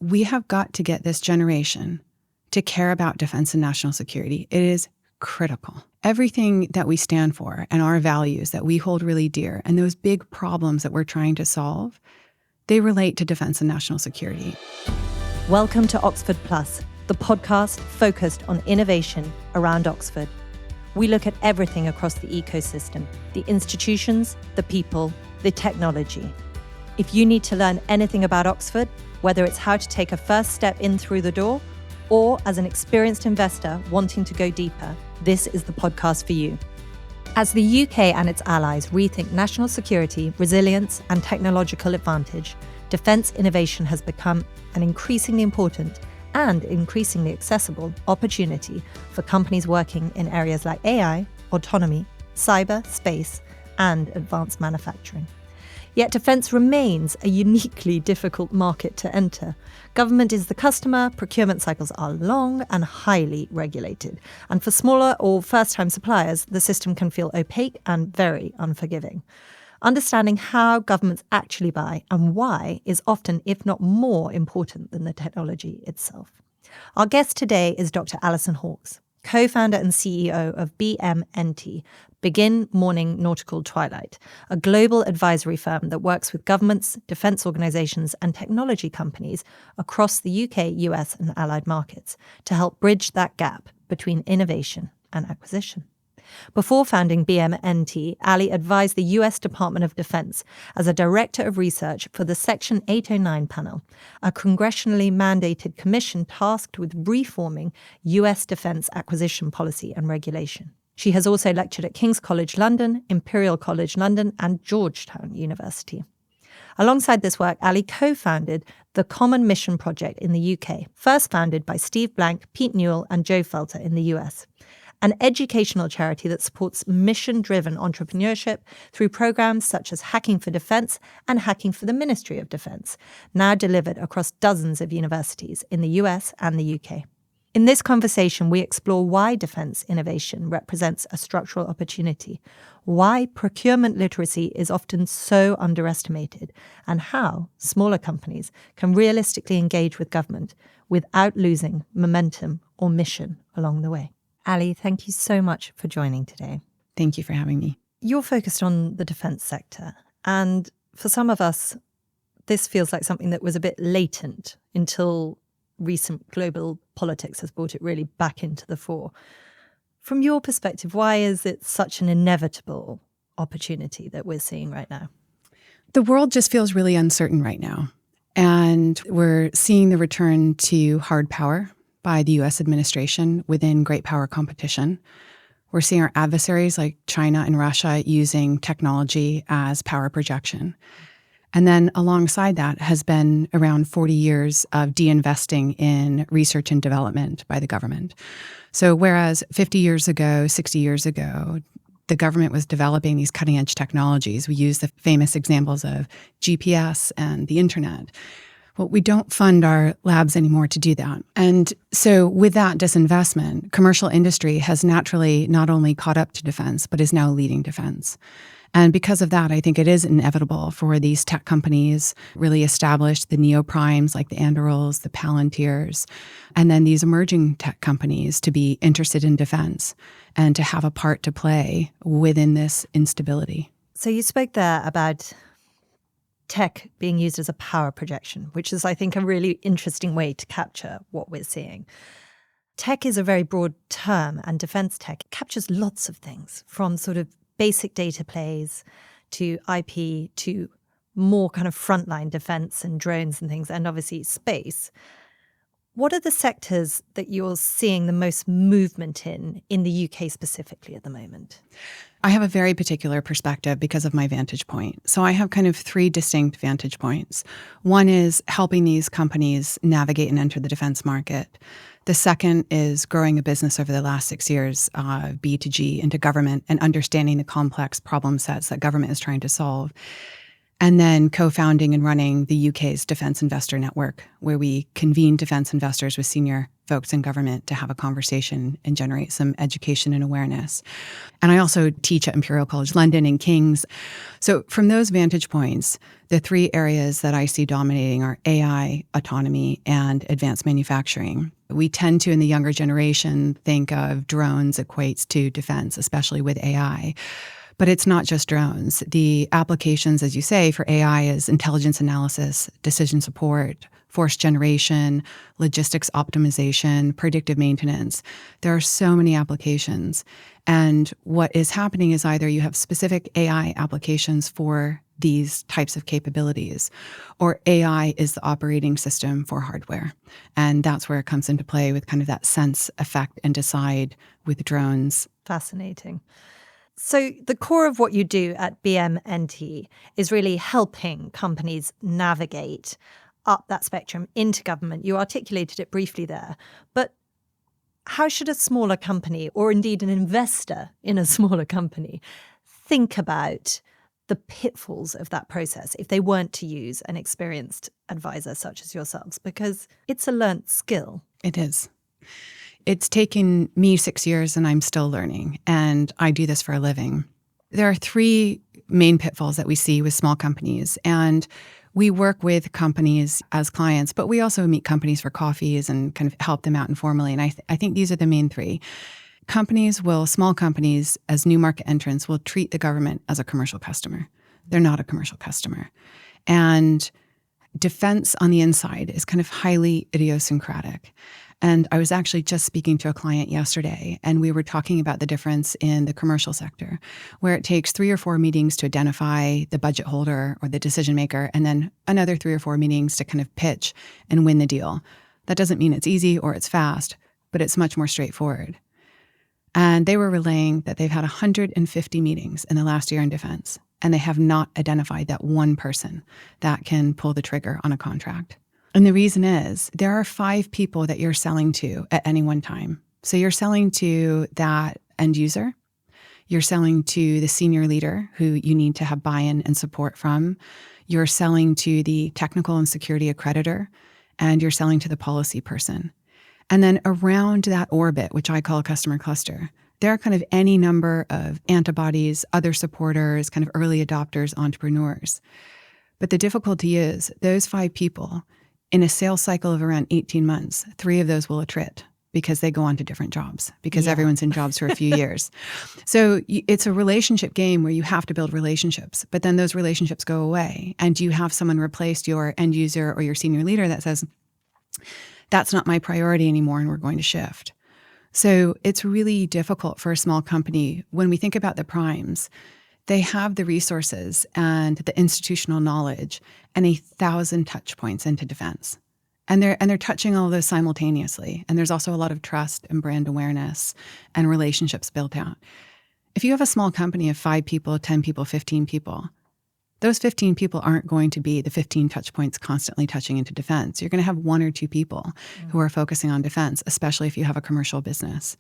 we have got to get this generation to care about defense and national security. It is critical. Everything that we stand for and our values that we hold really dear and those big problems that we're trying to solve, they relate to defense and national security. Welcome to Oxford Plus, the podcast focused on innovation around Oxford. We look at everything across the ecosystem, the institutions, the people, the technology. If you need to learn anything about Oxford, whether it's how to take a first step in through the door, or as an experienced investor wanting to go deeper, this is the podcast for you. As the UK and its allies rethink national security, resilience, and technological advantage, defence innovation has become an increasingly important and increasingly accessible opportunity for companies working in areas like AI, autonomy, cyber, space, and advanced manufacturing. Yet defence remains a uniquely difficult market to enter. Government is the customer, procurement cycles are long and highly regulated. And for smaller or first-time suppliers, the system can feel opaque and very unforgiving. Understanding how governments actually buy and why is often, if not more, important than the technology itself. Our guest today is Dr Alison Hawks, co-founder and CEO of BMNT, Begin Morning Nautical Twilight, a global advisory firm that works with governments, defence organisations and technology companies across the UK, US and allied markets to help bridge that gap between innovation and acquisition. Before founding BMNT, Ali advised the US Department of Defense as a director of research for the Section 809 panel, a congressionally mandated commission tasked with reforming US defense acquisition policy and regulation. She has also lectured at King's College London, Imperial College London, and Georgetown University. Alongside this work, Ali co-founded the Common Mission Project in the UK, first founded by Steve Blank, Pete Newell, and Joe Felter in the US. An educational charity that supports mission-driven entrepreneurship through programs such as Hacking for Defence and Hacking for the Ministry of Defence, now delivered across dozens of universities in the US and the UK. In this conversation, we explore why defence innovation represents a structural opportunity, why procurement literacy is often so underestimated, and how smaller companies can realistically engage with government without losing momentum or mission along the way. Ali, thank you so much for joining today. Thank you for having me. You're focused on the defence sector, and for some of us, this feels like something that was a bit latent until recent global politics has brought it really back into the fore. From your perspective, why is it such an inevitable opportunity that we're seeing right now? The world just feels really uncertain right now. And we're seeing the return to hard power by the U.S. administration within great power competition. We're seeing our adversaries like China and Russia using technology as power projection. And then alongside that has been around 40 years of de-investing in research and development by the government. So whereas 50 years ago, 60 years ago, the government was developing these cutting-edge technologies, we use the famous examples of GPS and the internet. Well, we don't fund our labs anymore to do that. And so with that disinvestment, commercial industry has naturally not only caught up to defense, but is now leading defense. And because of that, I think it is inevitable for these tech companies really established, the neoprimes like the Andurils, the Palantirs, and then these emerging tech companies to be interested in defense and to have a part to play within this instability. So you spoke there about tech being used as a power projection, which is, I think, a really interesting way to capture what we're seeing. Tech is a very broad term, and defense tech captures lots of things, from sort of basic data plays to IP to more kind of frontline defense and drones and things, and obviously space. What are the sectors that you're seeing the most movement in the UK specifically at the moment? I have a very particular perspective because of my vantage point. So I have kind of three distinct vantage points. One is helping these companies navigate and enter the defense market. The second is growing a business over the last 6 years, B2G, into government and understanding the complex problem sets that government is trying to solve. And then co-founding and running the UK's Defence Investor Network, where we convene defence investors with senior folks in government to have a conversation and generate some education and awareness. And I also teach at Imperial College London and King's. So from those vantage points, the three areas that I see dominating are AI, autonomy, and advanced manufacturing. We tend to, in the younger generation, think of drones equates to defense, especially with AI. But it's not just drones. The applications, as you say, for AI is intelligence analysis, decision support, force generation, logistics optimization, predictive maintenance. There are so many applications. And what is happening is either you have specific AI applications for these types of capabilities, or AI is the operating system for hardware. And that's where it comes into play with kind of that sense, effect, and decide with drones. Fascinating. So the core of what you do at BMNT is really helping companies navigate up that spectrum into government. You articulated it briefly there, but how should a smaller company, or indeed an investor in a smaller company, think about the pitfalls of that process if they weren't to use an experienced advisor such as yourselves? Because it's a learnt skill. It is. It's taken me 6 years and I'm still learning, and I do this for a living. There are three main pitfalls that we see with small companies, and we work with companies as clients, but we also meet companies for coffees and kind of help them out informally. And I think these are the main three. Small companies, as new market entrants, will treat the government as a commercial customer. They're not a commercial customer. And defense on the inside is kind of highly idiosyncratic. And I was actually just speaking to a client yesterday, and we were talking about the difference in the commercial sector, where it takes 3 or 4 meetings to identify the budget holder or the decision maker, and then another 3 or 4 meetings to kind of pitch and win the deal. That doesn't mean it's easy or it's fast, but it's much more straightforward. And they were relaying that they've had 150 meetings in the last year in defense, and they have not identified that one person that can pull the trigger on a contract. And the reason is there are 5 people that you're selling to at any one time. So you're selling to that end user. You're selling to the senior leader who you need to have buy-in and support from. You're selling to the technical and security accreditor, and you're selling to the policy person. And then around that orbit, which I call a customer cluster, there are kind of any number of antibodies, other supporters, kind of early adopters, entrepreneurs. But the difficulty is those 5 people, in a sales cycle of around 18 months, 3 of those will attrit because they go on to different jobs, because everyone's in jobs for a few years. So it's a relationship game where you have to build relationships, but then those relationships go away, and you have someone replace your end user or your senior leader that says, that's not my priority anymore, and we're going to shift. So it's really difficult for a small company. When we think about the primes, they have the resources and the institutional knowledge and 1,000 touch points into defense. And they're touching all of those simultaneously. And there's also a lot of trust and brand awareness and relationships built out. If you have a small company of 5 people, 10 people, 15 people, those 15 people aren't going to be the 15 touch points constantly touching into defense. You're going to have 1 or 2 people who are focusing on defense, especially if you have a commercial business.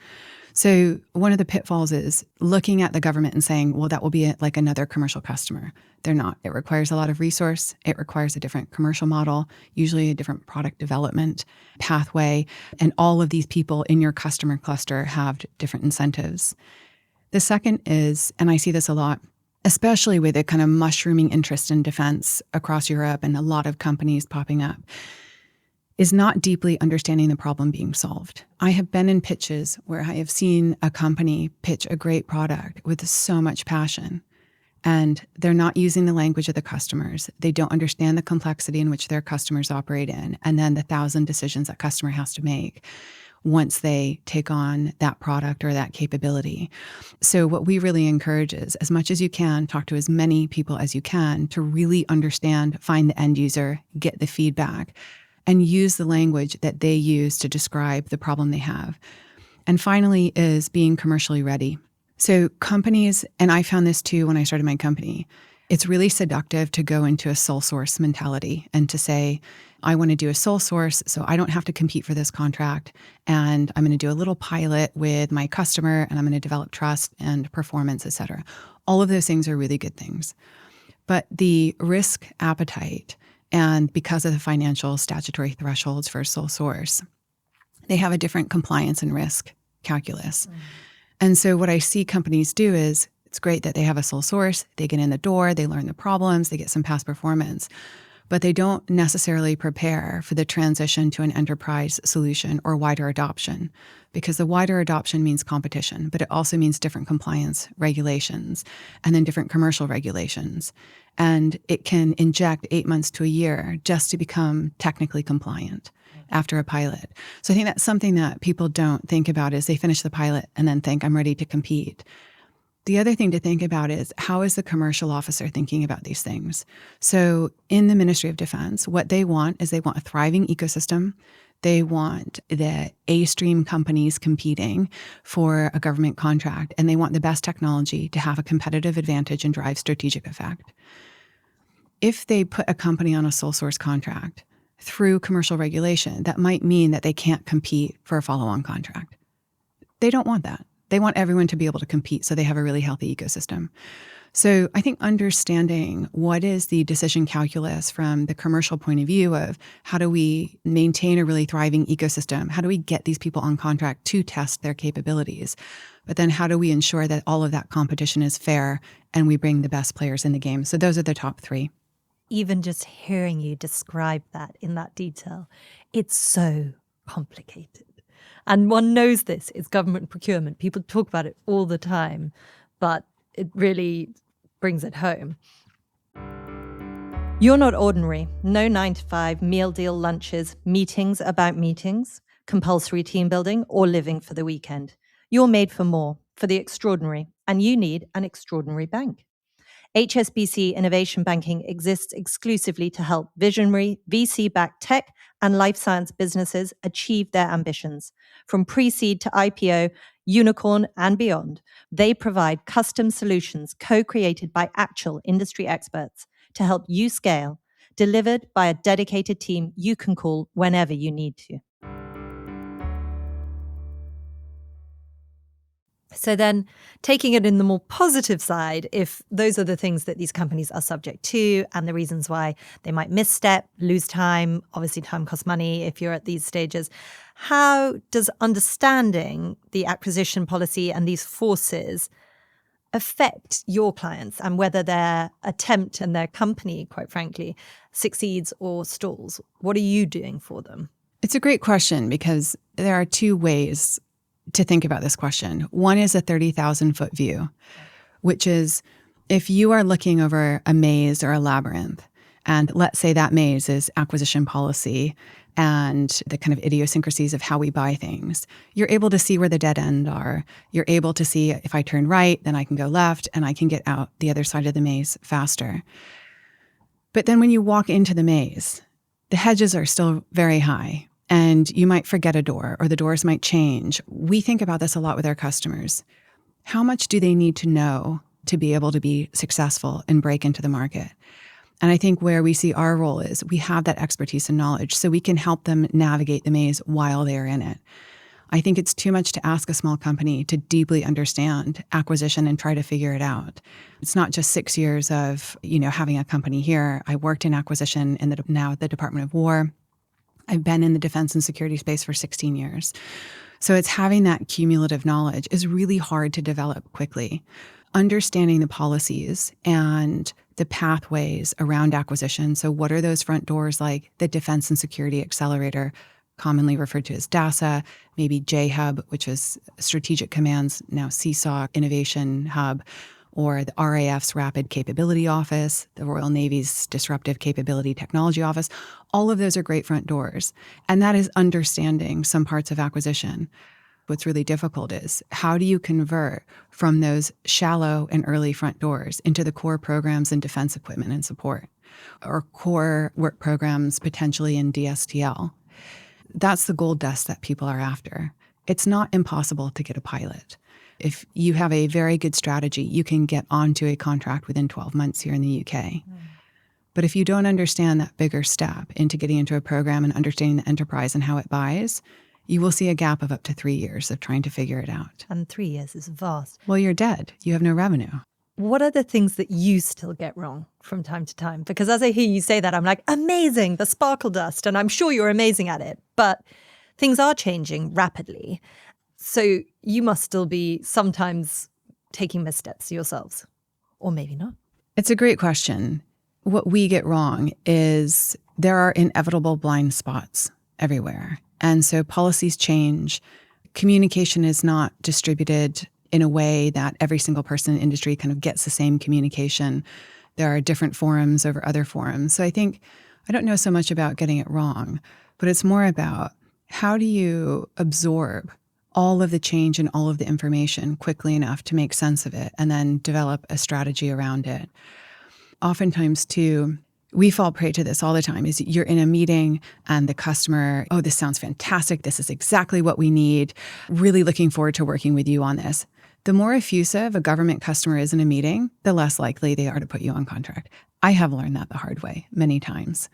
So one of the pitfalls is looking at the government and saying, well, that will be like another commercial customer. They're not. It requires a lot of resource. It requires a different commercial model, usually a different product development pathway. And all of these people in your customer cluster have different incentives. The second is, and I see this a lot, especially with a kind of mushrooming interest in defense across Europe and a lot of companies popping up, is not deeply understanding the problem being solved. I have been in pitches where I have seen a company pitch a great product with so much passion, and they're not using the language of the customers. They don't understand the complexity in which their customers operate in, and then the 1,000 decisions that customer has to make once they take on that product or that capability. So what we really encourage is, as much as you can, talk to as many people as you can to really understand, find the end user, get the feedback, and use the language that they use to describe the problem they have. And finally is being commercially ready. So companies, and I found this too when I started my company, it's really seductive to go into a sole source mentality and to say, I want to do a sole source so I don't have to compete for this contract, and I'm going to do a little pilot with my customer, and I'm going to develop trust and performance, et cetera. All of those things are really good things. But the risk appetite, and because of the financial statutory thresholds for sole source, they have a different compliance and risk calculus. And so what I see companies do is, it's great that they have a sole source, they get in the door, they learn the problems, they get some past performance, but they don't necessarily prepare for the transition to an enterprise solution or wider adoption, because the wider adoption means competition, but it also means different compliance regulations and then different commercial regulations. And it can inject 8 months to a year just to become technically compliant after a pilot. So I think that's something that people don't think about is they finish the pilot and then think, I'm ready to compete. The other thing to think about is, how is the commercial officer thinking about these things? So in the Ministry of Defense, what they want is they want a thriving ecosystem. They want the A-stream companies competing for a government contract, and they want the best technology to have a competitive advantage and drive strategic effect. If they put a company on a sole source contract through commercial regulation, that might mean that they can't compete for a follow-on contract. They don't want that. They want everyone to be able to compete so they have a really healthy ecosystem. So I think understanding what is the decision calculus from the commercial point of view of how do we maintain a really thriving ecosystem? How do we get these people on contract to test their capabilities? But then how do we ensure that all of that competition is fair and we bring the best players in the game? So those are the top three. Even just hearing you describe that in that detail, it's so complicated. And one knows this, it's government procurement. People talk about it all the time, but it really brings it home. You're not ordinary. No 9-to-5 meal deal lunches, meetings about meetings, compulsory team building, or living for the weekend. You're made for more, for the extraordinary, and you need an extraordinary bank. HSBC Innovation Banking exists exclusively to help visionary, VC-backed tech and life science businesses achieve their ambitions. From pre-seed to IPO, unicorn, and beyond, they provide custom solutions co-created by actual industry experts to help you scale, delivered by a dedicated team you can call whenever you need to. So then, taking it in the more positive side, if those are the things that these companies are subject to and the reasons why they might misstep, lose time, obviously time costs money if you're at these stages, how does understanding the acquisition policy and these forces affect your clients and whether their attempt and their company, quite frankly, succeeds or stalls? What are you doing for them? It's a great question because there are two ways to think about this question. One is a 30,000-foot view, which is if you are looking over a maze or a labyrinth, and let's say that maze is acquisition policy and the kind of idiosyncrasies of how we buy things, you're able to see where the dead end are. You're able to see if I turn right, then I can go left and I can get out the other side of the maze faster. But then when you walk into the maze, the hedges are still very high. And you might forget a door or the doors might change. We think about this a lot with our customers. How much do they need to know to be able to be successful and break into the market? And I think where we see our role is we have that expertise and knowledge so we can help them navigate the maze while they're in it. I think it's too much to ask a small company to deeply understand acquisition and try to figure it out. It's not just 6 years of, having a company here. I worked in acquisition now at the Department of War. I've been in the defense and security space for 16 years. So it's having that cumulative knowledge is really hard to develop quickly. Understanding the policies and the pathways around acquisition. So what are those front doors like? The Defense and Security Accelerator, commonly referred to as DASA, maybe J-Hub, which is Strategic Command's now CSOC Innovation Hub, or the RAF's Rapid Capability Office, the Royal Navy's Disruptive Capability Technology Office. All of those are great front doors. And that is understanding some parts of acquisition. What's really difficult is how do you convert from those shallow and early front doors into the core programs in defense equipment and support, or core work programs potentially in DSTL? That's the gold dust that people are after. It's not impossible to get a pilot. If you have a very good strategy, you can get onto a contract within 12 months here in the UK. But if you don't understand that bigger step into getting into a program and understanding the enterprise and how it buys, you will see a gap of up to 3 years of trying to figure it out. And 3 years is vast. Well, you're dead. You have no revenue. What are the things that you still get wrong from time to time? Because as I hear you say that, I'm like, amazing, the sparkle dust, and I'm sure you're amazing at it. But things are changing rapidly. So you must still be sometimes taking missteps yourselves, or maybe not. It's a great question. What we get wrong is there are inevitable blind spots everywhere. And so policies change. Communication is not distributed in a way that every single person in industry kind of gets the same communication. There are different forums over other forums. So I don't know so much about getting it wrong, but it's more about how do you absorb all of the change and all of the information quickly enough to make sense of it and then develop a strategy around it. Oftentimes, too, we fall prey to this all the time, is you're in a meeting and the customer, oh, this sounds fantastic. This is exactly what we need. Really looking forward to working with you on this. The more effusive a government customer is in a meeting, the less likely they are to put you on contract. I have learned that the hard way many times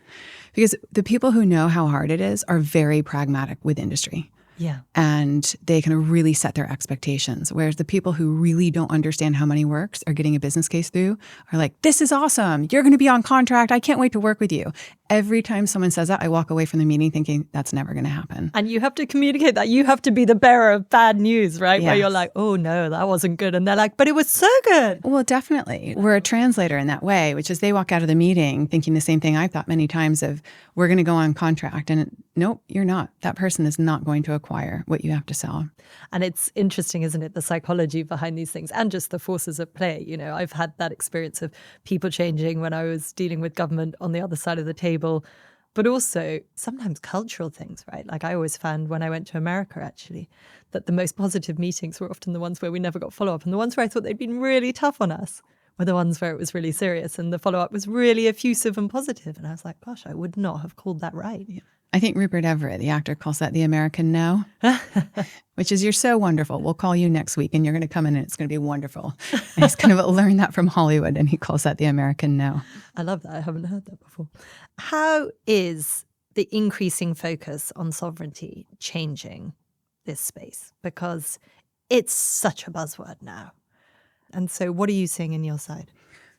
because the people who know how hard it is are very pragmatic with industry. Yeah. And they can really set their expectations. Whereas the people who really don't understand how money works are getting a business case through are like, this is awesome. You're going to be on contract. I can't wait to work with you. Every time someone says that, I walk away from the meeting thinking that's never going to happen. And you have to communicate that. You have to be the bearer of bad news, right? Yes. Where you're like, oh no, that wasn't good. And they're like, but it was so good. Well, definitely. We're a translator in that way, which is they walk out of the meeting thinking the same thing I've thought many times of, we're going to go on contract. And nope, you're not. That person is not going to acquire what you have to sell. And it's interesting, isn't it? The psychology behind these things and just the forces at play. You know, I've had that experience of people changing when I was dealing with government on the other side of the table, but also sometimes cultural things, right? Like I always found when I went to America, actually, that the most positive meetings were often the ones where we never got follow-up. And the ones where I thought they'd been really tough on us were the ones where it was really serious and the follow-up was really effusive and positive. And I was like, gosh, I would not have called that right. Yeah. I think Rupert Everett, the actor, calls that the American no, which is, you're so wonderful. We'll call you next week and you're going to come in and it's going to be wonderful. And he's kind of learned that from Hollywood and he calls that the American no. I love that. I haven't heard that before. How is the increasing focus on sovereignty changing this space? Because it's such a buzzword now. And so what are you seeing in your side?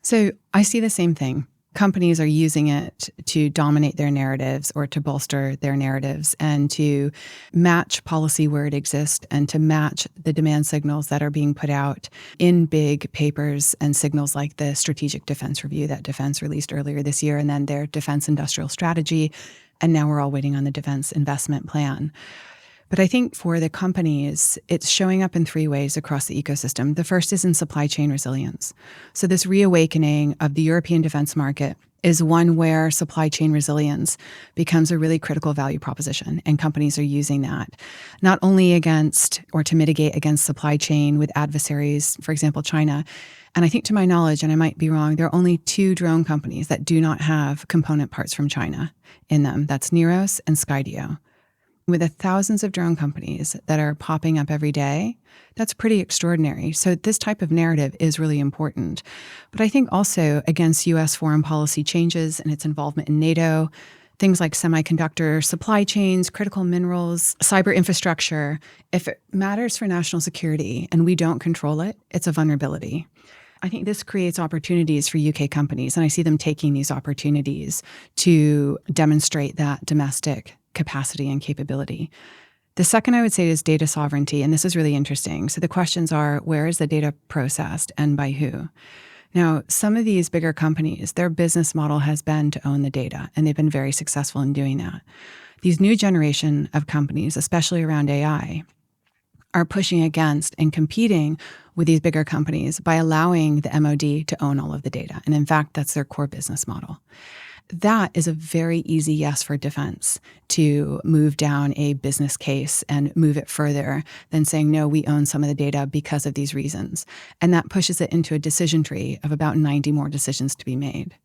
So I see the same thing. Companies are using it to dominate their narratives or to bolster their narratives and to match policy where it exists and to match the demand signals that are being put out in big papers and signals like the Strategic Defense Review that Defense released earlier this year and then their Defense Industrial Strategy. And now we're all waiting on the Defense Investment Plan. But I think for the companies, it's showing up in three ways across the ecosystem. The first is in supply chain resilience. So this reawakening of the European defense market is one where supply chain resilience becomes a really critical value proposition. And companies are using that not only against or to mitigate against supply chain with adversaries, for example, China. And I think to my knowledge, and I might be wrong, there are only 2 drone companies that do not have component parts from China in them. That's Neros and Skydio. With the thousands of drone companies that are popping up every day, that's pretty extraordinary. So this type of narrative is really important. But I think also against U.S. foreign policy changes and its involvement in NATO, things like semiconductor supply chains, critical minerals, cyber infrastructure, if it matters for national security and we don't control it, it's a vulnerability. I think this creates opportunities for UK companies, and I see them taking these opportunities to demonstrate that domestic capacity and capability. The second I would say is data sovereignty, and this is really interesting. So the questions are, where is the data processed and by who? Now, some of these bigger companies, their business model has been to own the data, and they've been very successful in doing that. These new generation of companies, especially around AI, are pushing against and competing with these bigger companies by allowing the MOD to own all of the data. And in fact, that's their core business model. That is a very easy yes for defense to move down a business case and move it further than saying, no, we own some of the data because of these reasons. And that pushes it into a decision tree of about 90 more decisions to be made.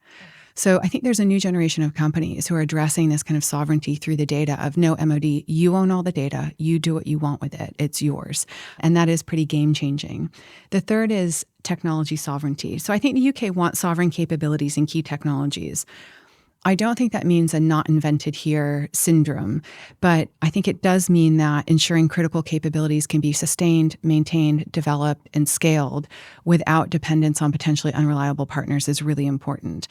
So I think there's a new generation of companies who are addressing this kind of sovereignty through the data of, no, MOD, you own all the data, you do what you want with it, it's yours. And that is pretty game-changing. The third is technology sovereignty. So I think the UK wants sovereign capabilities in key technologies. I don't think that means a not invented here syndrome, but I think it does mean that ensuring critical capabilities can be sustained, maintained, developed, and scaled without dependence on potentially unreliable partners is really important.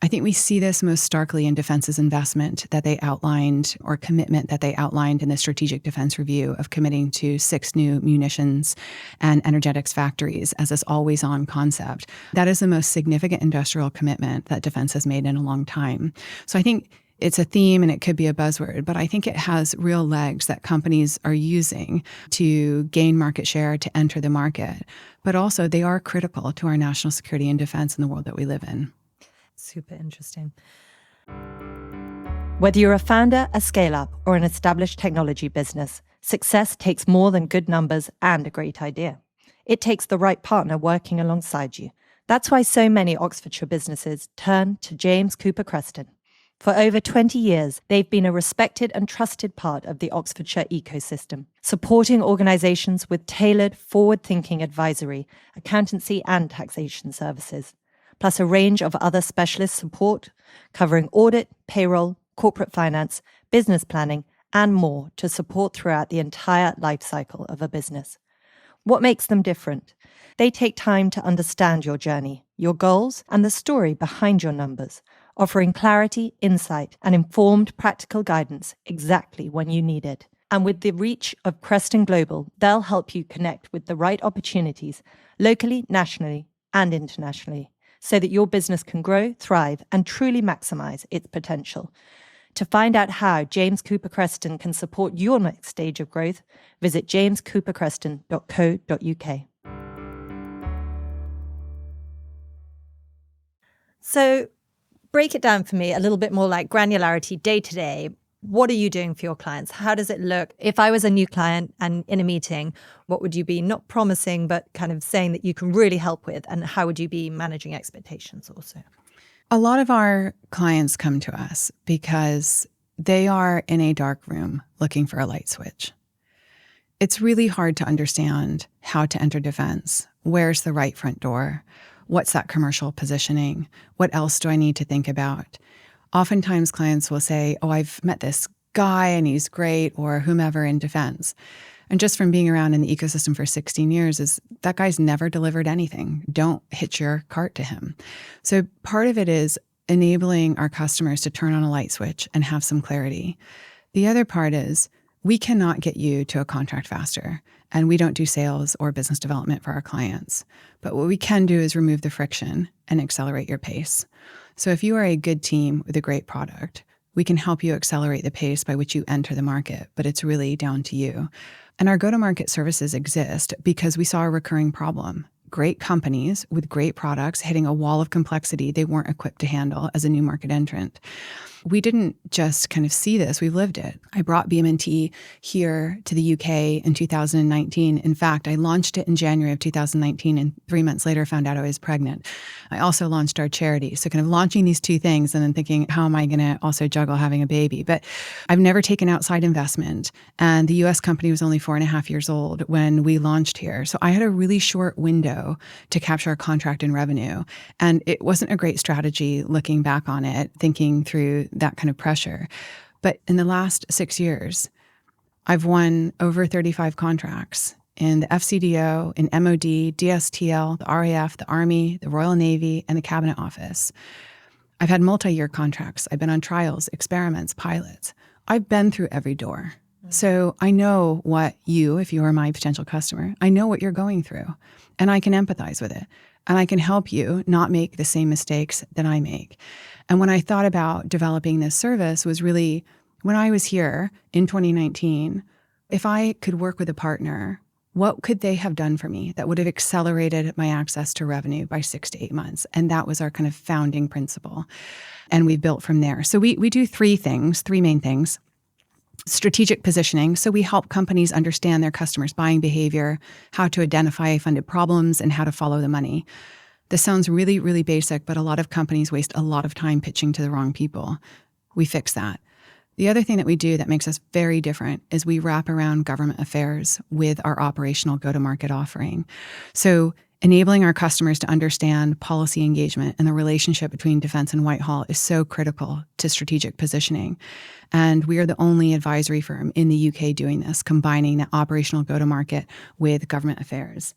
I think we see this most starkly in defense's investment that they outlined, or commitment that they outlined in the Strategic Defense Review of committing to 6 new munitions and energetics factories as this always-on concept. That is the most significant industrial commitment that defense has made in a long time. So I think it's a theme and it could be a buzzword, but I think it has real legs that companies are using to gain market share, to enter the market. But also they are critical to our national security and defense in the world that we live in. Super interesting. Whether you're a founder, a scale-up, or an established technology business, success takes more than good numbers and a great idea. It takes the right partner working alongside you. That's why so many Oxfordshire businesses turn to James Cooper Creston. For over 20 years, they've been a respected and trusted part of the Oxfordshire ecosystem, supporting organisations with tailored, forward-thinking advisory, accountancy and taxation services, plus a range of other specialist support covering audit, payroll, corporate finance, business planning, and more to support throughout the entire life cycle of a business. What makes them different? They take time to understand your journey, your goals, and the story behind your numbers, offering clarity, insight, and informed practical guidance exactly when you need it. And with the reach of Creston Global, they'll help you connect with the right opportunities locally, nationally, and internationally, so that your business can grow, thrive, and truly maximize its potential. To find out how James Cooper Creston can support your next stage of growth, visit jamescoopercreston.co.uk. So break it down for me a little bit more, like granularity day to day. What are you doing for your clients? How does it look? If I was a new client and in a meeting, what would you be not promising, but kind of saying that you can really help with? And how would you be managing expectations also? A lot of our clients come to us because they are in a dark room looking for a light switch. It's really hard to understand how to enter defense. Where's the right front door? What's that commercial positioning? What else do I need to think about? Oftentimes clients will say, oh, I've met this guy and he's great, or whomever in defense. And just from being around in the ecosystem for 16 years is that guy's never delivered anything. Don't hitch your cart to him. So part of it is enabling our customers to turn on a light switch and have some clarity. The other part is we cannot get you to a contract faster, and we don't do sales or business development for our clients. But what we can do is remove the friction and accelerate your pace. So if you are a good team with a great product, we can help you accelerate the pace by which you enter the market, but it's really down to you. And our go-to-market services exist because we saw a recurring problem. Great companies with great products hitting a wall of complexity they weren't equipped to handle as a new market entrant. We didn't just kind of see this, we lived it. I brought BMNT here to the UK in 2019. In fact, I launched it in January of 2019 and 3 months later found out I was pregnant. I also launched our charity. So kind of launching these two things and then thinking, how am I going to also juggle having a baby? But I've never taken outside investment. And the US company was only 4.5 years old when we launched here. So I had a really short window to capture a contract and revenue. And it wasn't a great strategy looking back on it, thinking through that kind of pressure. But in the last 6 years, I've won over 35 contracts in the FCDO, in MOD, DSTL, the RAF, the Army, the Royal Navy, and the Cabinet Office. I've had multi-year contracts. I've been on trials, experiments, pilots. I've been through every door. So I know what you, if you are my potential customer, I know what you're going through, and I can empathize with it. And I can help you not make the same mistakes that I make. And when I thought about developing this service was really when I was here in 2019, if I could work with a partner, what could they have done for me that would have accelerated my access to revenue by 6 to 8 months? And that was our kind of founding principle. And we built from there. So we do three main things. Strategic positioning. So we help companies understand their customers' buying behavior, how to identify funded problems, and how to follow the money. This sounds really, really basic, but a lot of companies waste a lot of time pitching to the wrong people. We fix that. The other thing that we do that makes us very different is we wrap around government affairs with our operational go-to-market offering. So Enabling our customers to understand policy engagement and the relationship between defense and Whitehall is so critical to strategic positioning. And we are the only advisory firm in the UK doing this, combining that operational go-to-market with government affairs.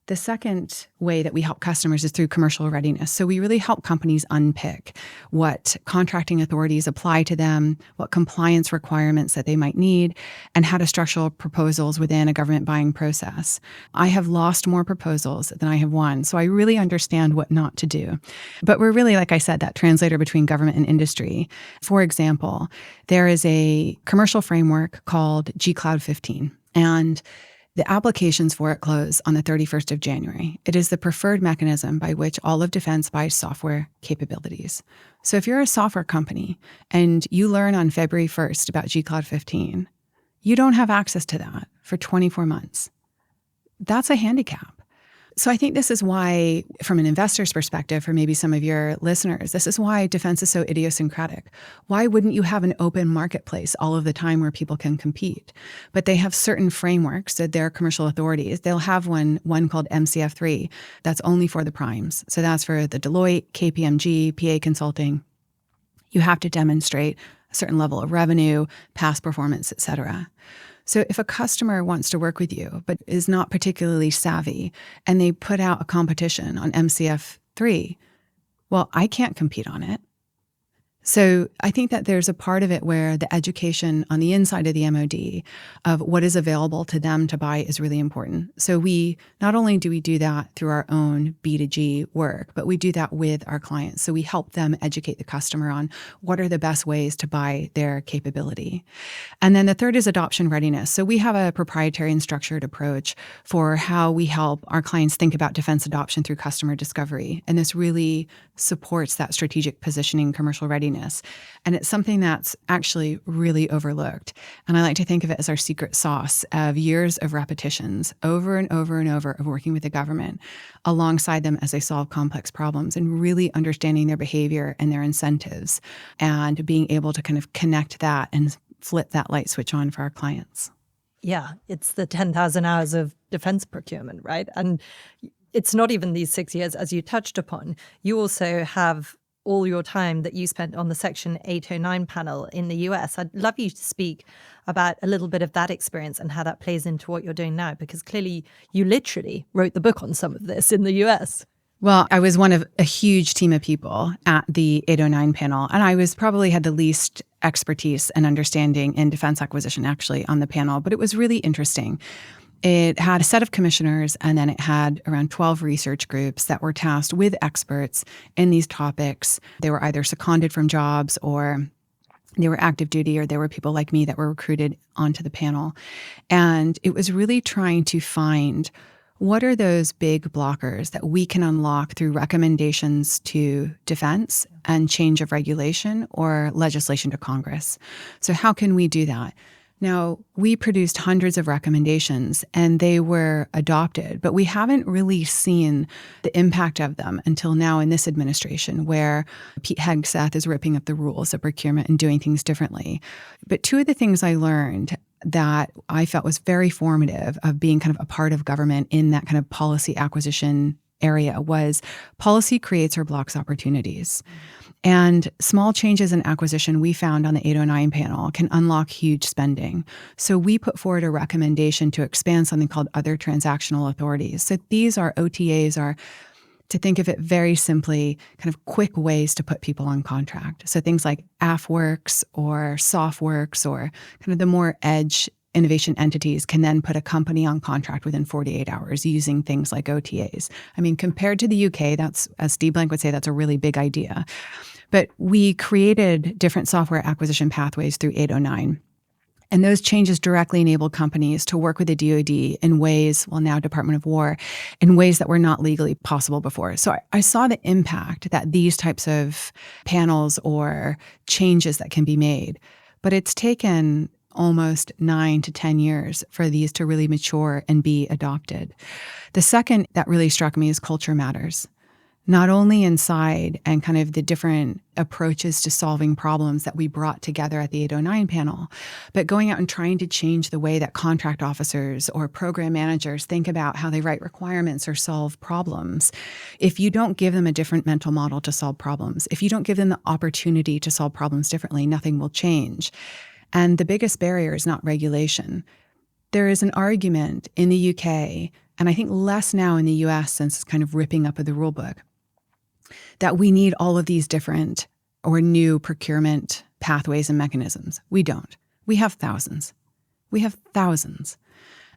The second way that we help customers is through commercial readiness. So we really help companies unpick what contracting authorities apply to them, what compliance requirements that they might need, and how to structure proposals within a government buying process. I have lost more proposals than I have won, so I really understand what not to do. But we're really, like I said, that translator between government and industry. For example, there is a commercial framework called G-Cloud 15, and the applications for it close on the 31st of January. It is the preferred mechanism by which all of defense buys software capabilities. So if you're a software company and you learn on February 1st about G-Cloud 15, you don't have access to that for 24 months. That's a handicap. So I think this is why, from an investor's perspective, for maybe some of your listeners, this is why defense is so idiosyncratic. Why wouldn't you have an open marketplace all of the time where people can compete? But they have certain frameworks that their commercial authorities, they'll have one called MCF3 that's only for the primes. So that's for the Deloitte, KPMG, PA Consulting. You have to demonstrate a certain level of revenue, past performance, et cetera. So if a customer wants to work with you but is not particularly savvy and they put out a competition on MCF3, well, I can't compete on it. So I think that there's a part of it where the education on the inside of the MOD of what is available to them to buy is really important. So we not only do we do that through our own B2G work, but we do that with our clients. So we help them educate the customer on what are the best ways to buy their capability. And then the third is adoption readiness. So we have a proprietary and structured approach for how we help our clients think about defense adoption through customer discovery. And this really supports that strategic positioning, commercial readiness. And it's something that's actually really overlooked. And I like to think of it as our secret sauce of years of repetitions over and over and over of working with the government alongside them as they solve complex problems and really understanding their behavior and their incentives and being able to kind of connect that and flip that light switch on for our clients. Yeah, it's the 10,000 hours of defense procurement, right? And it's not even these 6 years, as you touched upon. You also have all your time that you spent on the Section 809 panel in the US. I'd love you to speak about a little bit of that experience and how that plays into what you're doing now, because clearly you literally wrote the book on some of this in the US. Well, I was one of a huge team of people at the 809 panel, and I probably had the least expertise and understanding in defense acquisition actually on the panel, but it was really interesting. It had a set of commissioners, and then it had around 12 research groups that were tasked with experts in these topics. They were either seconded from jobs or they were active duty, or there were people like me that were recruited onto the panel. And it was really trying to find what are those big blockers that we can unlock through recommendations to defense and change of regulation or legislation to Congress. So how can we do that? Now, we produced hundreds of recommendations and they were adopted, but we haven't really seen the impact of them until now in this administration, where Pete Hegseth is ripping up the rules of procurement and doing things differently. But two of the things I learned that I felt was very formative of being kind of a part of government in that kind of policy acquisition area was policy creates or blocks opportunities. And small changes in acquisition we found on the 809 panel can unlock huge spending. So we put forward a recommendation to expand something called other transactional authorities. So these are OTAs, are, to think of it very simply, kind of quick ways to put people on contract. So things like AFWorks or SoftWorks or kind of the more edge innovation entities can then put a company on contract within 48 hours using things like OTAs. I mean, compared to the UK, that's, as Steve Blank would say, that's a really big idea. But we created different software acquisition pathways through 809. And those changes directly enabled companies to work with the DoD in ways, well, now Department of War, in ways that were not legally possible before. So I saw the impact that these types of panels or changes that can be made. But it's taken almost 9 to 10 years for these to really mature and be adopted. The second that really struck me is culture matters. not only inside and kind of the different approaches to solving problems that we brought together at the 809 panel, but going out and trying to change the way that contract officers or program managers think about how they write requirements or solve problems. If you don't give them a different mental model to solve problems, if you don't give them the opportunity to solve problems differently, nothing will change. And the biggest barrier is not regulation. There is an argument in the UK, and I think less now in the US since it's kind of ripping up of the rule book, that we need all of these different or new procurement pathways and mechanisms. We don't. We have thousands. We have thousands.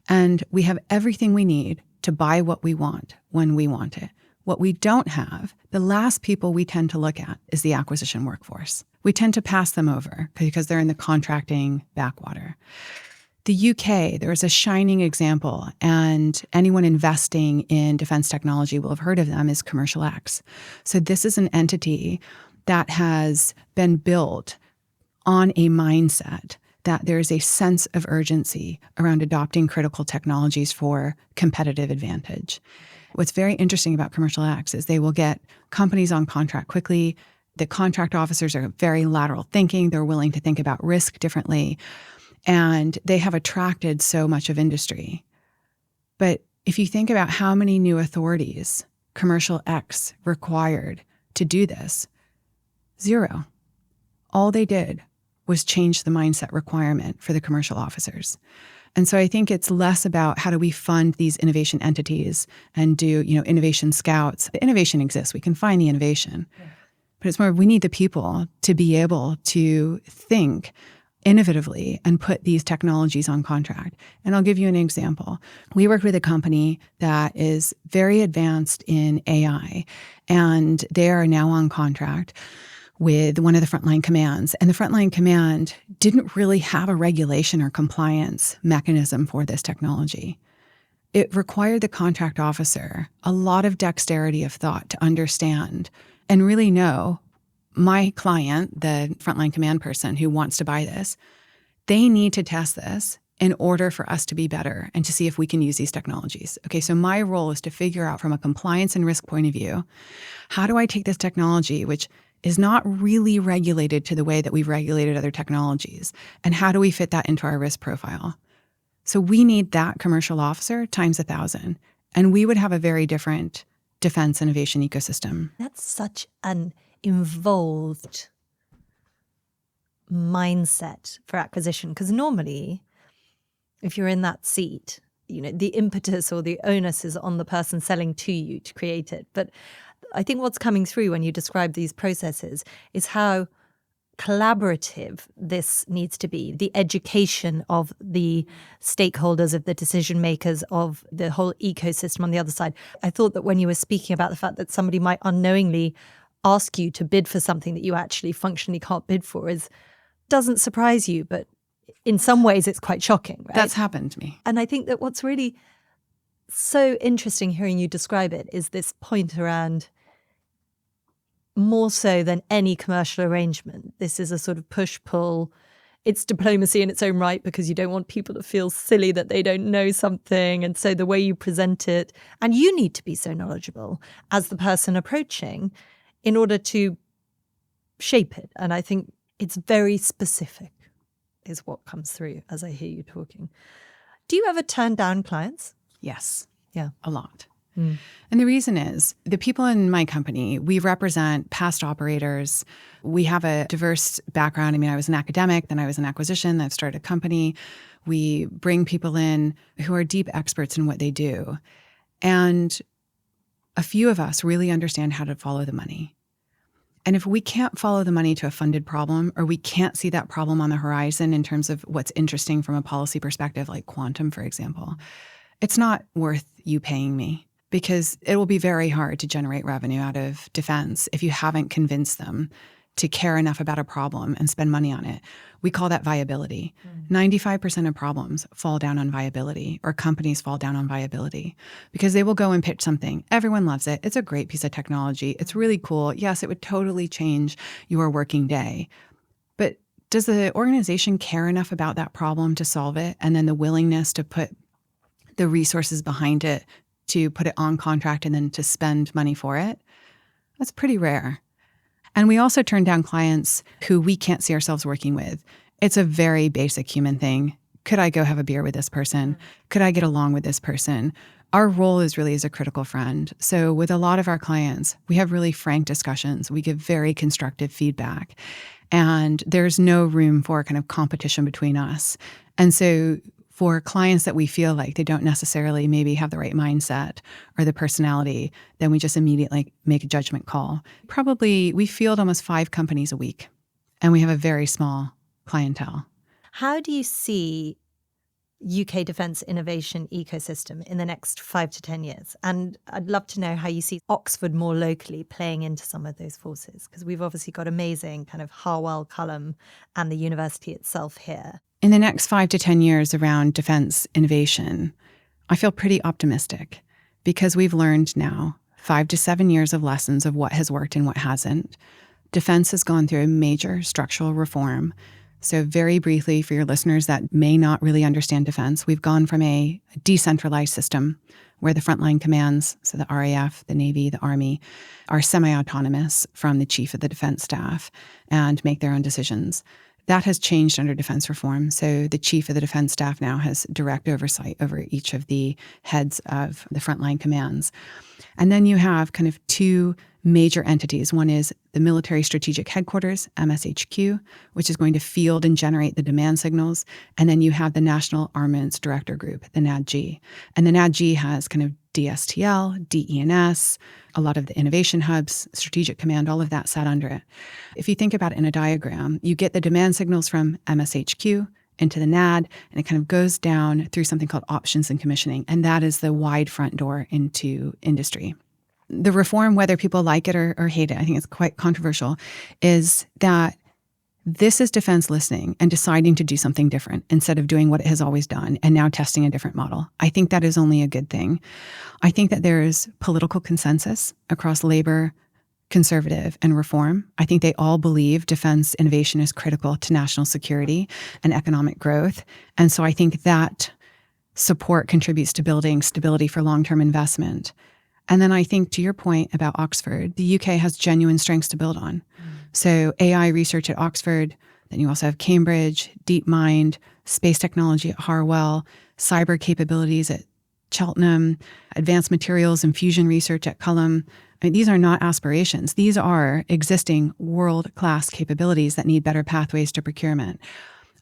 And we have everything we need to buy what we want when we want it. What we don't have, the last people we tend to look at is the acquisition workforce. We tend to pass them over because they're in the contracting backwater. The UK, there is a shining example, and anyone investing in defense technology will have heard of them, is Commercial X. So this is an entity that has been built on a mindset that there is a sense of urgency around adopting critical technologies for competitive advantage. What's very interesting about Commercial X is they will get companies on contract quickly. The contract officers are very lateral thinking. They're willing to think about risk differently. And they have attracted so much of industry. But if you think about how many new authorities Commercial X required to do this, 0. All they did was change the mindset requirement for the commercial officers. And so I think it's less about how do we fund these innovation entities and do, innovation scouts. The innovation exists. We can find the innovation. Yeah. But it's more, we need the people to be able to think innovatively and put these technologies on contract. And I'll give you an example. We work with a company that is very advanced in AI, and they are now on contract with one of the frontline commands. And the frontline command didn't really have a regulation or compliance mechanism for this technology. It required the contract officer a lot of dexterity of thought to understand and really know my client, the frontline command person who wants to buy this, they need to test this in order for us to be better and to see if we can use these technologies. Okay, so my role is to figure out from a compliance and risk point of view, how do I take this technology, which is not really regulated to the way that we've regulated other technologies, and how do we fit that into our risk profile? So we need that commercial officer times 1,000, and we would have a very different defense innovation ecosystem. That's such an involved mindset for acquisition, because normally if you're in that seat, the impetus or the onus is on the person selling to you to create it. But I think what's coming through when you describe these processes is how collaborative this needs to be, the education of the stakeholders, of the decision makers, of the whole ecosystem on the other side. I thought that when you were speaking about the fact that somebody might unknowingly ask you to bid for something that you actually functionally can't bid for doesn't surprise you, but in some ways it's quite shocking, right? That's happened to me. And I think that what's really so interesting hearing you describe it is this point around, more so than any commercial arrangement, this is a sort of push-pull. It's diplomacy in its own right, because you don't want people to feel silly that they don't know something. And so the way you present it, and you need to be so knowledgeable as the person approaching in order to shape it. And I think it's very specific is what comes through as I hear you talking. Do you ever turn down clients? Yes. Yeah. A lot. And the reason is the people in my company, we represent past operators. We have a diverse background. I was an academic, then I was in acquisition, then I've started a company. We bring people in who are deep experts in what they do. And a few of us really understand how to follow the money. And if we can't follow the money to a funded problem, or we can't see that problem on the horizon in terms of what's interesting from a policy perspective, like quantum, for example, it's not worth you paying me, because it will be very hard to generate revenue out of defense if you haven't convinced them to care enough about a problem and spend money on it. We call that viability. 95% of problems fall down on viability, or companies fall down on viability, because they will go and pitch something. Everyone loves it. It's a great piece of technology. It's really cool. Yes, it would totally change your working day. But does the organization care enough about that problem to solve it, and then the willingness to put the resources behind it to put it on contract and then to spend money for it? That's pretty rare. And we also turn down clients who we can't see ourselves working with. It's a very basic human thing. Could I go have a beer with this person? Could I get along with this person? Our role is really as a critical friend. So with a lot of our clients, we have really frank discussions. We give very constructive feedback. And there's no room for kind of competition between us. And so for clients that we feel like they don't necessarily maybe have the right mindset or the personality, then we just immediately make a judgment call. Probably we field almost 5 companies a week, and we have a very small clientele. How do you see UK defence innovation ecosystem in the next 5 to 10 years? And I'd love to know how you see Oxford more locally playing into some of those forces, because we've obviously got amazing kind of Harwell, Culham and the university itself here. In the next 5 to 10 years around defense innovation, I feel pretty optimistic because we've learned now 5 to 7 years of lessons of what has worked and what hasn't. Defense has gone through a major structural reform. So very briefly, for your listeners that may not really understand defense, we've gone from a decentralized system where the frontline commands, so the RAF, the Navy, the Army, are semi-autonomous from the chief of the defense staff and make their own decisions. That has changed under defense reform. So the chief of the defense staff now has direct oversight over each of the heads of the frontline commands. And then you have kind of 2 major entities. One is the Military Strategic Headquarters, MSHQ, which is going to field and generate the demand signals. And then you have the National Armaments Director Group, the NADG. And the NADG has kind of DSTL, DENS, a lot of the innovation hubs, strategic command, all of that sat under it. If you think about it in a diagram, you get the demand signals from MSHQ into the NAD, and it kind of goes down through something called options and commissioning. And that is the wide front door into industry. The reform, whether people like it or hate it, I think it's quite controversial, is that this is defense listening and deciding to do something different instead of doing what it has always done and now testing a different model. I think that is only a good thing. I think that there is political consensus across labor, conservative, and reform. I think they all believe defense innovation is critical to national security and economic growth. And so I think that support contributes to building stability for long-term investment. And then I think, to your point about Oxford, the UK has genuine strengths to build on. So AI research at Oxford, then you also have Cambridge, DeepMind, space technology at Harwell, cyber capabilities at Cheltenham, advanced materials and fusion research at Culham. I mean, these are not aspirations. These are existing world-class capabilities that need better pathways to procurement.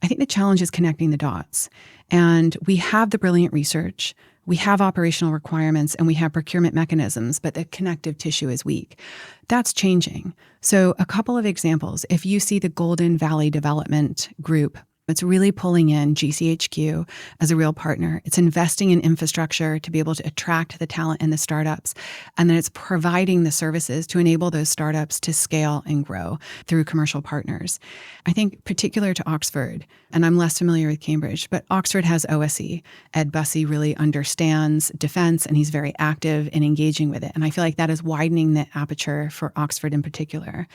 I think the challenge is connecting the dots. And we have the brilliant research, we have operational requirements, and we have procurement mechanisms, but the connective tissue is weak. That's changing. So a couple of examples. If you see the Golden Valley Development Group, it's really pulling in GCHQ as a real partner. It's investing in infrastructure to be able to attract the talent and the startups. And then it's providing the services to enable those startups to scale and grow through commercial partners. I think particular to Oxford, and I'm less familiar with Cambridge, but Oxford has OSE. Ed Bussey really understands defense, and he's very active in engaging with it. And I feel like that is widening the aperture for Oxford in particular.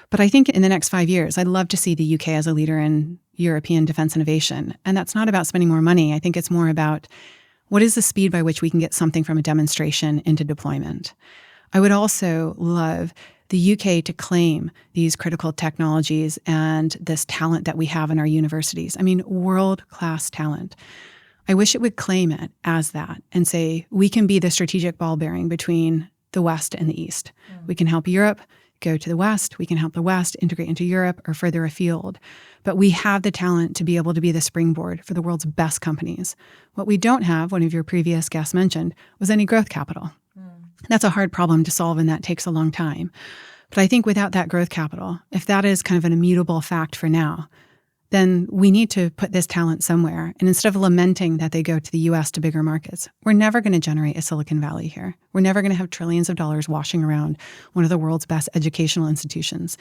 But I think in the next 5 years, I'd love to see the UK as a leader in European defense innovation. And that's not about spending more money. I think it's more about what is the speed by which we can get something from a demonstration into deployment. I would also love the UK to claim these critical technologies and this talent that we have in our universities. I mean, world-class talent. I wish it would claim it as that and say, we can be the strategic ball bearing between the West and the East. We can help Europe go to the West. We can help the West integrate into Europe or further afield. But we have the talent to be able to be the springboard for the world's best companies. What we don't have, one of your previous guests mentioned, was any growth capital. That's a hard problem to solve, and that takes a long time. But I think without that growth capital, if that is kind of an immutable fact for now, then we need to put this talent somewhere. And instead of lamenting that they go to the US to bigger markets, we're never going to generate a Silicon Valley here. We're never going to have trillions of dollars washing around one of the world's best educational institutions.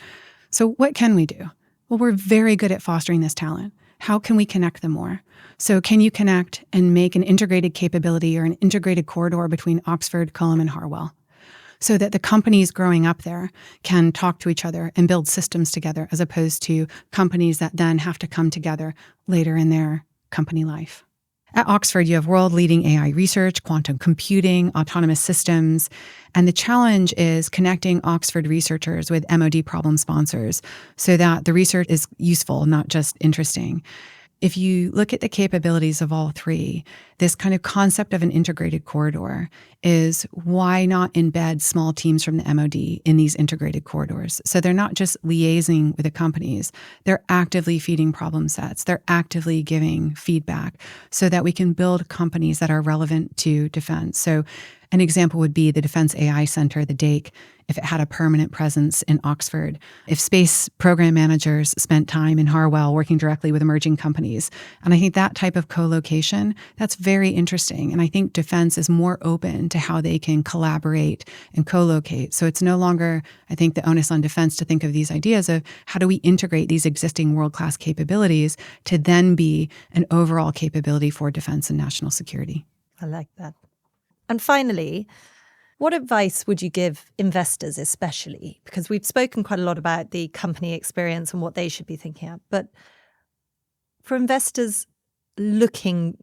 So what can we do? Well, we're very good at fostering this talent. How can we connect them more? So can you connect and make an integrated capability or an integrated corridor between Oxford, Culham, and Harwell, so that the companies growing up there can talk to each other and build systems together, as opposed to companies that then have to come together later in their company life? At Oxford, you have world-leading AI research, quantum computing, autonomous systems, and the challenge is connecting Oxford researchers with MOD problem sponsors so that the research is useful, not just interesting. If you look at the capabilities of all three, this kind of concept of an integrated corridor is why not embed small teams from the MOD in these integrated corridors? So they're not just liaising with the companies, they're actively feeding problem sets, they're actively giving feedback so that we can build companies that are relevant to defense. So an example would be the Defense AI Center, the DAKE, if it had a permanent presence in Oxford, if space program managers spent time in Harwell working directly with emerging companies. And I think that type of co-location, that's very interesting. And I think defense is more open to how they can collaborate and co-locate. So it's no longer, I think, the onus on defense to think of these ideas of how do we integrate these existing world-class capabilities to then be an overall capability for defense and national security. I like that. And finally, what advice would you give investors especially? Because we've spoken quite a lot about the company experience and what they should be thinking at. But for investors looking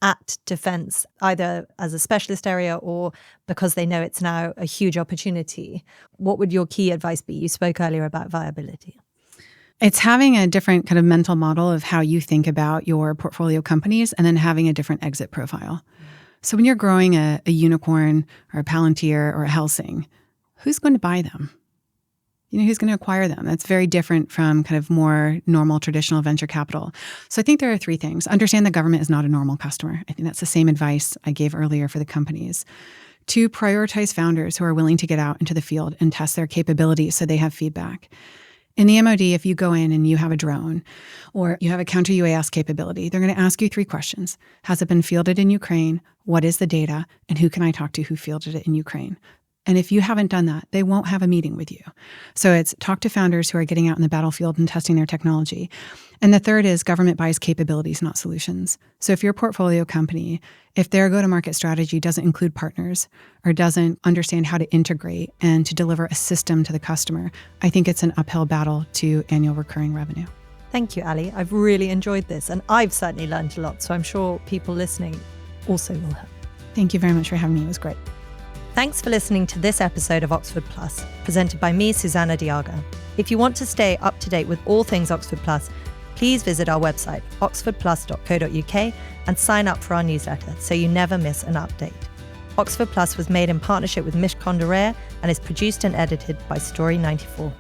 at defense, either as a specialist area or because they know it's now a huge opportunity, what would your key advice be? You spoke earlier about viability. It's having a different kind of mental model of how you think about your portfolio companies and then having a different exit profile. So when you're growing a unicorn or a Palantir or a Helsing, who's going to buy them? Who's going to acquire them? That's very different from kind of more normal traditional venture capital. So I think there are three things. Understand the government is not a normal customer. I think that's the same advice I gave earlier for the companies. 2, prioritize founders who are willing to get out into the field and test their capabilities so they have feedback. In the MOD, if you go in and you have a drone or you have a counter-UAS capability, they're going to ask you 3 questions. Has it been fielded in Ukraine? What is the data? And who can I talk to who fielded it in Ukraine? And if you haven't done that, they won't have a meeting with you. So it's talk to founders who are getting out in the battlefield and testing their technology. And the third is government buys capabilities, not solutions. So if your portfolio company, if their go-to-market strategy doesn't include partners or doesn't understand how to integrate and to deliver a system to the customer, I think it's an uphill battle to annual recurring revenue. Thank you, Ali. I've really enjoyed this, and I've certainly learned a lot. So I'm sure people listening also will have. Thank you very much for having me. It was great. Thanks for listening to this episode of Oxford Plus, presented by me, Susannah de Jager. If you want to stay up to date with all things Oxford Plus, please visit our website, oxfordplus.co.uk, and sign up for our newsletter so you never miss an update. Oxford Plus was made in partnership with Mishcon de Rare and is produced and edited by Story 94.